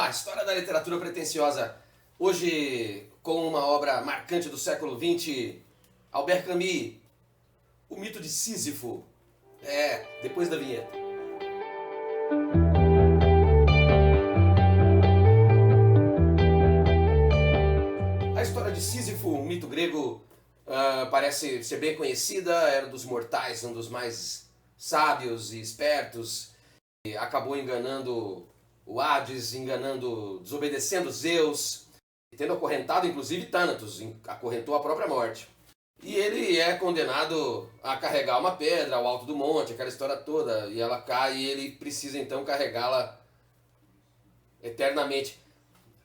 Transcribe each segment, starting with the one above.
História da literatura pretensiosa. Hoje, com uma obra marcante do século XX, Albert Camus, O Mito de Sísifo. Depois da vinheta. A história de Sísifo, um mito grego, parece ser bem conhecida, era dos mortais, um dos mais sábios e espertos, e acabou enganando o Hades, desobedecendo Zeus, tendo acorrentado inclusive Thanatos, acorrentou a própria morte. E ele é condenado a carregar uma pedra ao alto do monte, aquela história toda, e ela cai e ele precisa então carregá-la eternamente.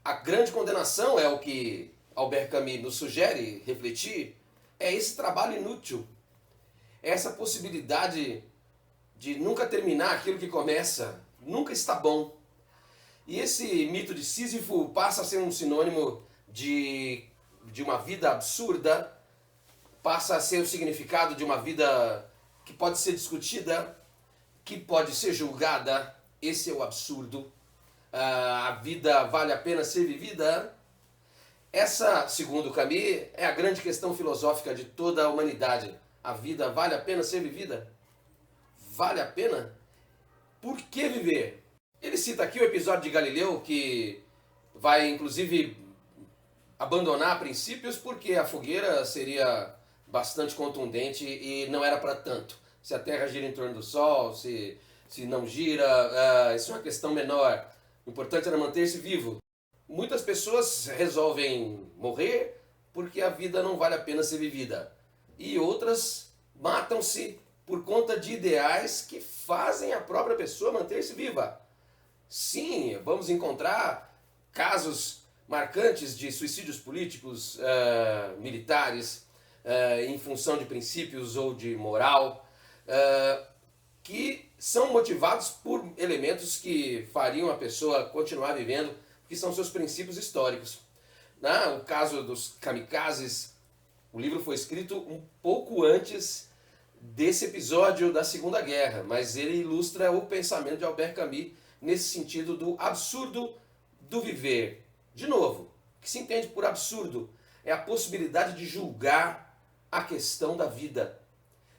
A grande condenação é o que Albert Camus nos sugere refletir, é esse trabalho inútil, essa possibilidade de nunca terminar aquilo que começa, nunca está bom. E esse mito de Sísifo passa a ser um sinônimo de uma vida absurda, passa a ser o significado de uma vida que pode ser discutida, que pode ser julgada. Esse é o absurdo. A vida vale a pena ser vivida? Essa, segundo Camus, é a grande questão filosófica de toda a humanidade. A vida vale a pena ser vivida? Vale a pena? Por que viver? Ele cita aqui o episódio de Galileu, que vai inclusive abandonar princípios porque a fogueira seria bastante contundente e não era para tanto. Se a Terra gira em torno do Sol, se não gira, isso é uma questão menor. O importante era manter-se vivo. Muitas pessoas resolvem morrer porque a vida não vale a pena ser vivida. E outras matam-se por conta de ideais que fazem a própria pessoa manter-se viva. Sim, vamos encontrar casos marcantes de suicídios políticos, militares, em função de princípios ou de moral, que são motivados por elementos que fariam a pessoa continuar vivendo, que são seus princípios históricos. O caso dos kamikazes, o livro foi escrito um pouco antes desse episódio da Segunda Guerra, mas ele ilustra o pensamento de Albert Camus nesse sentido do absurdo do viver. De novo, o que se entende por absurdo é a possibilidade de julgar a questão da vida.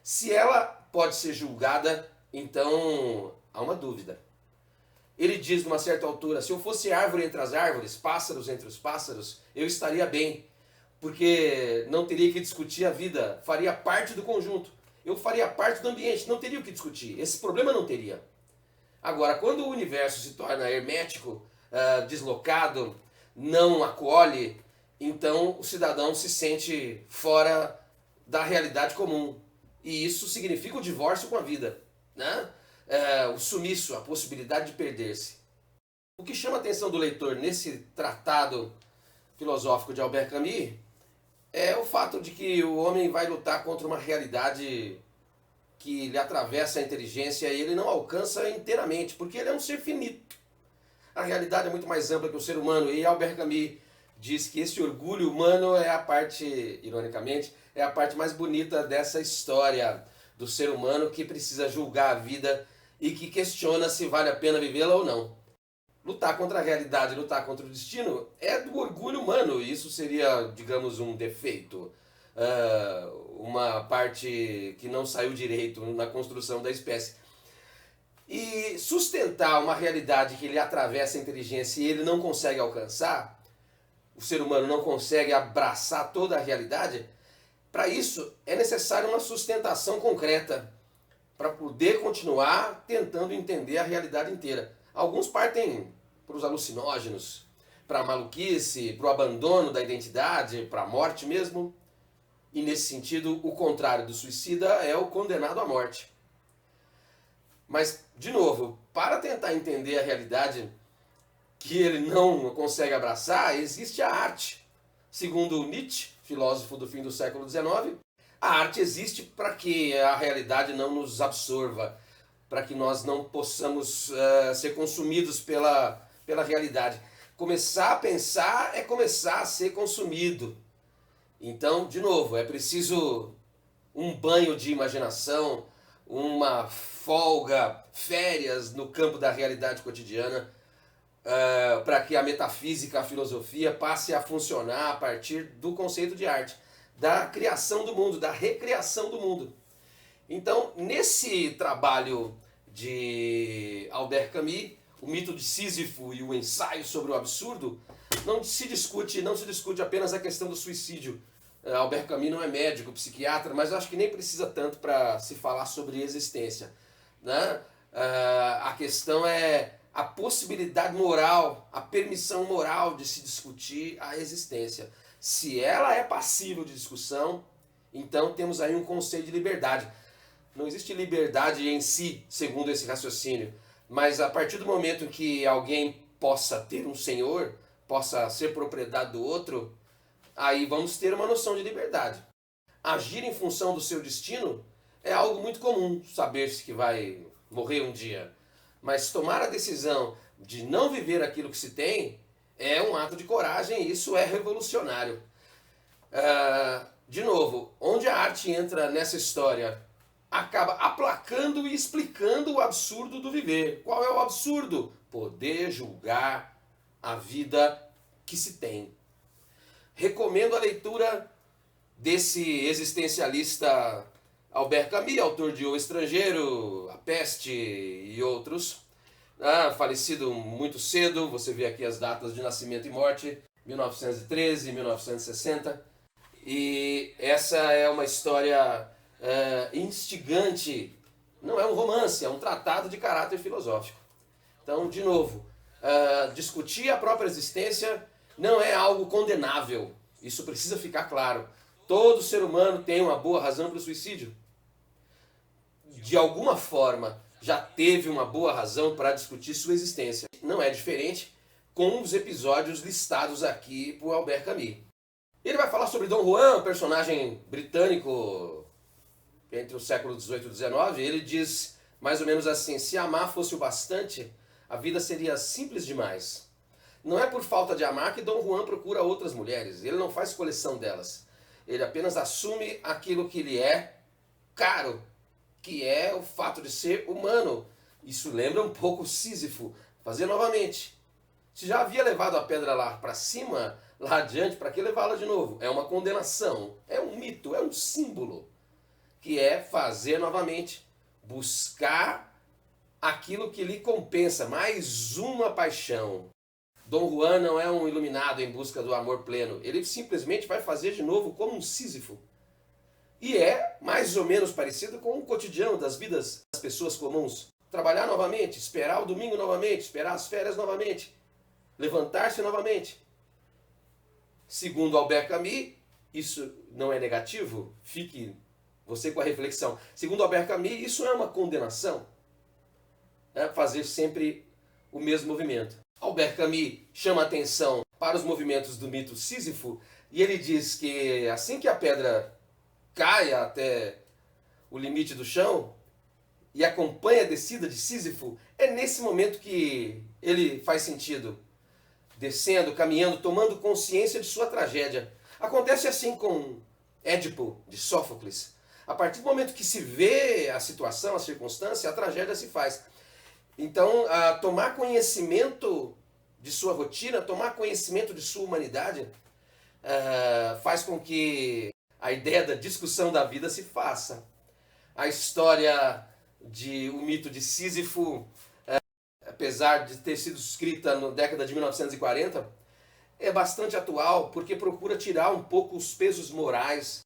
Se ela pode ser julgada, então há uma dúvida. Ele diz numa certa altura: se eu fosse árvore entre as árvores, pássaros entre os pássaros, eu estaria bem, porque não teria que discutir a vida, faria parte do conjunto. Eu faria parte do ambiente, não teria o que discutir. Esse problema não teria. Agora, quando o universo se torna hermético, deslocado, não acolhe, então o cidadão se sente fora da realidade comum. E isso significa o divórcio com a vida, né? O sumiço, a possibilidade de perder-se. O que chama a atenção do leitor nesse tratado filosófico de Albert Camus é o fato de que o homem vai lutar contra uma realidade que lhe atravessa a inteligência e ele não alcança inteiramente, porque ele é um ser finito. A realidade é muito mais ampla que o ser humano, e Albert Camus diz que esse orgulho humano é a parte, ironicamente, é a parte mais bonita dessa história do ser humano que precisa julgar a vida e que questiona se vale a pena vivê-la ou não. Lutar contra a realidade, lutar contra o destino é do orgulho humano, e isso seria, digamos, um defeito, uma parte que não saiu direito na construção da espécie. E sustentar uma realidade que ele atravessa a inteligência e ele não consegue alcançar, o ser humano não consegue abraçar toda a realidade, para isso é necessário uma sustentação concreta, para poder continuar tentando entender a realidade inteira. Alguns partem para os alucinógenos, para a maluquice, para o abandono da identidade, para a morte mesmo. E nesse sentido, o contrário do suicida é o condenado à morte. Mas, de novo, para tentar entender a realidade que ele não consegue abraçar, existe a arte. Segundo Nietzsche, filósofo do fim do século XIX, a arte existe para que a realidade não nos absorva, para que nós não possamos ser consumidos pela realidade. Começar a pensar é começar a ser consumido. Então, de novo, é preciso um banho de imaginação, uma folga, férias no campo da realidade cotidiana, para que a metafísica, a filosofia passe a funcionar a partir do conceito de arte, da criação do mundo, da recriação do mundo. Então, nesse trabalho de Albert Camus, o mito de Sísifo e o ensaio sobre o absurdo, não se discute apenas a questão do suicídio. Albert Camus não é médico, psiquiatra, mas eu acho que nem precisa tanto para se falar sobre existência, né? A questão é a possibilidade moral, a permissão moral de se discutir a existência. Se ela é passível de discussão, então temos aí um conceito de liberdade. Não existe liberdade em si, segundo esse raciocínio, mas a partir do momento em que alguém possa ter um senhor, possa ser propriedade do outro, aí vamos ter uma noção de liberdade. Agir em função do seu destino é algo muito comum, saber-se que vai morrer um dia. Mas tomar a decisão de não viver aquilo que se tem é um ato de coragem e isso é revolucionário. De novo, onde a arte entra nessa história? Acaba aplacando e explicando o absurdo do viver. Qual é o absurdo? Poder julgar a vida que se tem. Recomendo a leitura desse existencialista Albert Camus, autor de O Estrangeiro, A Peste e outros. Falecido muito cedo, você vê aqui as datas de nascimento e morte, 1913, 1960. E essa é uma história instigante, não é um romance, é um tratado de caráter filosófico. Então, de novo, discutir a própria existência não é algo condenável, isso precisa ficar claro. Todo ser humano tem uma boa razão para o suicídio. De alguma forma, já teve uma boa razão para discutir sua existência. Não é diferente com os episódios listados aqui por Albert Camus. Ele vai falar sobre Dom Juan, um personagem britânico entre o século XVIII e XIX. Ele diz mais ou menos assim: se amar fosse o bastante, a vida seria simples demais. Não é por falta de amar que Dom Juan procura outras mulheres. Ele não faz coleção delas. Ele apenas assume aquilo que lhe é caro, que é o fato de ser humano. Isso lembra um pouco Sísifo. Fazer novamente. Se já havia levado a pedra lá para cima, lá adiante, para que levá-la de novo? É uma condenação, é um mito, é um símbolo, que é fazer novamente, buscar aquilo que lhe compensa, mais uma paixão. Dom Juan não é um iluminado em busca do amor pleno, ele simplesmente vai fazer de novo como um Sísifo. E é mais ou menos parecido com o cotidiano das vidas das pessoas comuns. Trabalhar novamente, esperar o domingo novamente, esperar as férias novamente, levantar-se novamente. Segundo Albert Camus, isso não é negativo? Fique você com a reflexão. Segundo Albert Camus, isso é uma condenação. É fazer sempre o mesmo movimento. Albert Camus chama a atenção para os movimentos do mito Sísifo e ele diz que assim que a pedra cai até o limite do chão e acompanha a descida de Sísifo, é nesse momento que ele faz sentido. Descendo, caminhando, tomando consciência de sua tragédia. Acontece assim com Édipo, de Sófocles. A partir do momento que se vê a situação, a circunstância, a tragédia se faz. Então, tomar conhecimento de sua rotina, tomar conhecimento de sua humanidade, faz com que a ideia da discussão da vida se faça. A história o mito de Sísifo, apesar de ter sido escrita na década de 1940, é bastante atual porque procura tirar um pouco os pesos morais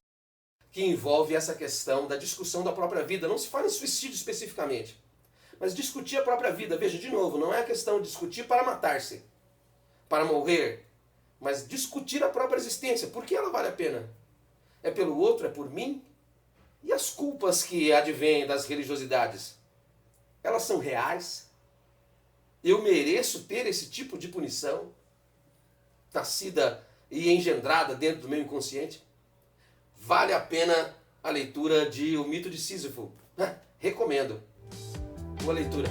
que envolve essa questão da discussão da própria vida. Não se fala em suicídio especificamente, mas discutir a própria vida. Veja, de novo, não é a questão de discutir para matar-se, para morrer, mas discutir a própria existência. Por que ela vale a pena? É pelo outro? É por mim? E as culpas que advêm das religiosidades? Elas são reais? Eu mereço ter esse tipo de punição, nascida e engendrada dentro do meu inconsciente? Vale a pena a leitura de O Mito de Sísifo. Recomendo. Boa leitura.